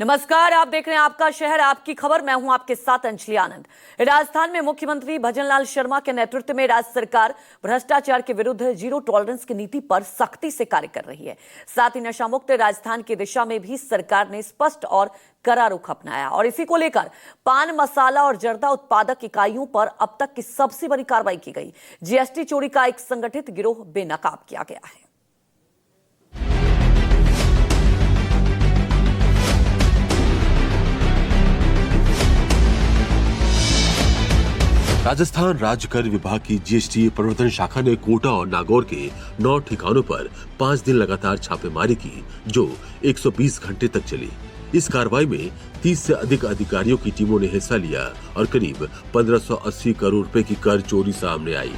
नमस्कार, आप देख रहे हैं आपका शहर आपकी खबर। मैं हूं आपके साथ अंजलि आनंद। राजस्थान में मुख्यमंत्री भजनलाल शर्मा के नेतृत्व में राज्य सरकार भ्रष्टाचार के विरुद्ध जीरो टॉलरेंस की नीति पर सख्ती से कार्य कर रही है। साथ ही नशा मुक्त राजस्थान की दिशा में भी सरकार ने स्पष्ट और कड़ा रुख अपनाया और इसी को लेकर पान मसाला और जर्दा उत्पादक इकाइयों पर अब तक की सबसे बड़ी कार्रवाई की गई। जीएसटी चोरी का एक संगठित गिरोह बेनकाब किया गया है। राजस्थान राज्य कर विभाग की जीएसटी प्रवर्तन शाखा ने कोटा और नागौर के 9 ठिकानों पर 5 दिन लगातार छापेमारी की, जो 120 घंटे तक चली। इस कार्रवाई में 30 से अधिक अधिकारियों की टीमों ने हिस्सा लिया और करीब 1580 करोड़ रुपए की कर चोरी सामने आई।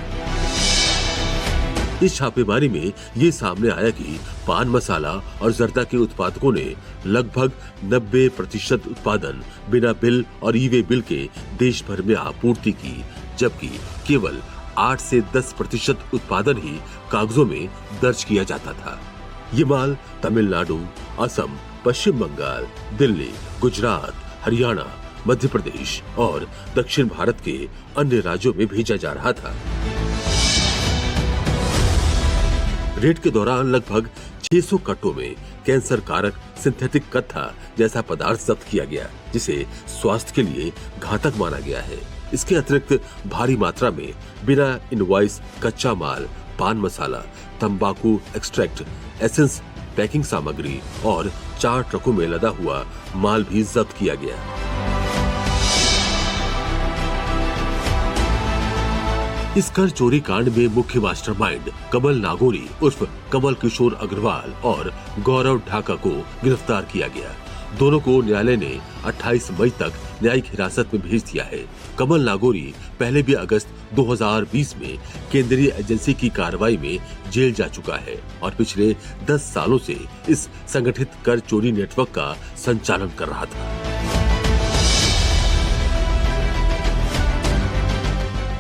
इस छापेमारी में ये सामने आया कि पान मसाला और जर्दा के उत्पादकों ने लगभग 90% उत्पादन बिना बिल और ई-वे बिल के देश भर में आपूर्ति की, जबकि केवल 8 से 10% उत्पादन ही कागजों में दर्ज किया जाता था। ये माल तमिलनाडु, असम, पश्चिम बंगाल, दिल्ली, गुजरात, हरियाणा, मध्य प्रदेश और दक्षिण भारत के अन्य राज्यों में भेजा जा रहा था। रेड के दौरान लगभग 600 कट्टों में कैंसर कारक सिंथेटिक कत्था जैसा पदार्थ जब्त किया गया, जिसे स्वास्थ्य के लिए घातक माना गया है। इसके अतिरिक्त भारी मात्रा में बिना इनवॉइस कच्चा माल, पान मसाला, तंबाकू एक्सट्रैक्ट, एसेंस, पैकिंग सामग्री और 4 ट्रकों में लदा हुआ माल भी जब्त किया गया। इस कर चोरी कांड में मुख्य मास्टरमाइंड कमल नागौरी उर्फ कमल किशोर अग्रवाल और गौरव ढाका को गिरफ्तार किया गया। दोनों को न्यायालय ने 28 मई तक न्यायिक हिरासत में भेज दिया है। कमल नागौरी पहले भी अगस्त 2020 में केंद्रीय एजेंसी की कार्रवाई में जेल जा चुका है और पिछले 10 सालों से इस संगठित कर चोरी नेटवर्क का संचालन कर रहा था।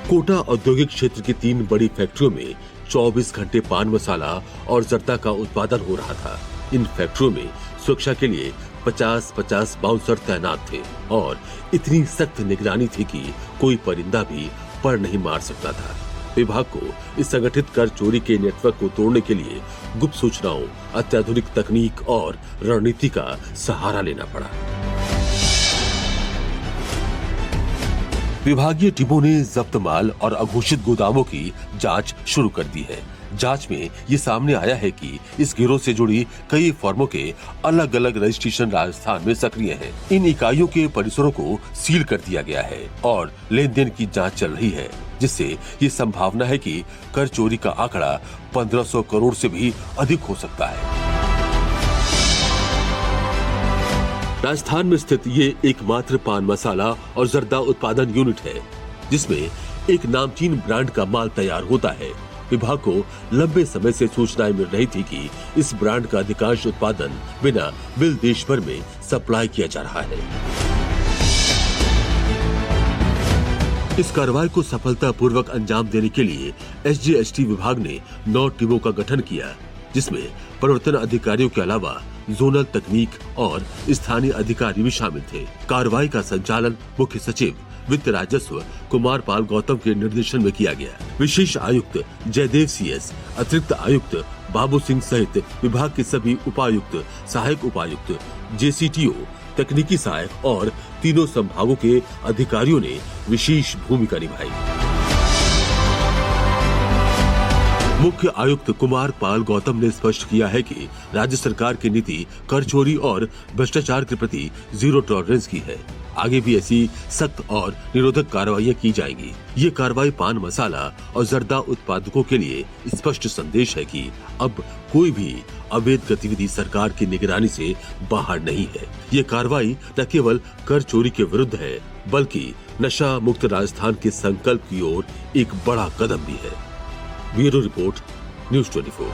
कोटा औद्योगिक क्षेत्र की 3 बड़ी फैक्ट्रियों में 24 घंटे पान मसाला और जर्दा का उत्पादन हो रहा था। इन फैक्ट्रियों में सुरक्षा के लिए 50-50 बाउंसर तैनात थे और इतनी सख्त निगरानी थी कि कोई परिंदा भी पर नहीं मार सकता था। विभाग को इस संगठित कर चोरी के नेटवर्क को तोड़ने के लिए गुप्त सूचनाओं, अत्याधुनिक तकनीक और रणनीति का सहारा लेना पड़ा। विभागीय टीमों ने जब्त माल और अघोषित गोदामों की जांच शुरू कर दी है। जांच में ये सामने आया है कि इस गिरोह से जुड़ी कई फर्मों के अलग अलग रजिस्ट्रेशन राजस्थान में सक्रिय हैं। इन इकाइयों के परिसरों को सील कर दिया गया है और लेन देन की जांच चल रही है, जिससे ये संभावना है कि कर चोरी का आंकड़ा 1500 करोड़ से भी अधिक हो सकता है। राजस्थान में स्थित ये एकमात्र पान मसाला और जर्दा उत्पादन यूनिट है, जिसमें एक नामचीन ब्रांड का माल तैयार होता है। विभाग को लंबे समय से सूचनाएं मिल रही थी कि इस ब्रांड का अधिकांश उत्पादन बिना बिल देश भर में सप्लाई किया जा रहा है। इस कार्रवाई को सफलतापूर्वक अंजाम देने के लिए एसजीएसटी विभाग ने 9 टीमों का गठन किया, जिसमें प्रवर्तन अधिकारियों के अलावा जोनल तकनीक और स्थानीय अधिकारी भी शामिल थे। कार्रवाई का संचालन मुख्य सचिव वित्त राजस्व कुमार पाल गौतम के निर्देशन में किया गया। विशेष आयुक्त जयदेव सीएस, अतिरिक्त आयुक्त बाबू सिंह सहित विभाग के सभी उपायुक्त, सहायक उपायुक्त, जेसीटीओ, तकनीकी सहायक और तीनों संभागों के अधिकारियों ने विशेष भूमिका निभाई। मुख्य आयुक्त कुमार पाल गौतम ने स्पष्ट किया है कि राज्य सरकार की नीति कर चोरी और भ्रष्टाचार के प्रति जीरो टॉलरेंस की है। आगे भी ऐसी सख्त और निरोधक कार्रवाइयां की जाएंगी। ये कार्रवाई पान मसाला और जर्दा उत्पादकों के लिए स्पष्ट संदेश है कि अब कोई भी अवैध गतिविधि सरकार की निगरानी से बाहर नहीं है। ये कार्रवाई न केवल कर चोरी के विरुद्ध है, बल्कि नशा मुक्त राजस्थान के संकल्प की ओर एक बड़ा कदम भी है। Bureau report, news 24।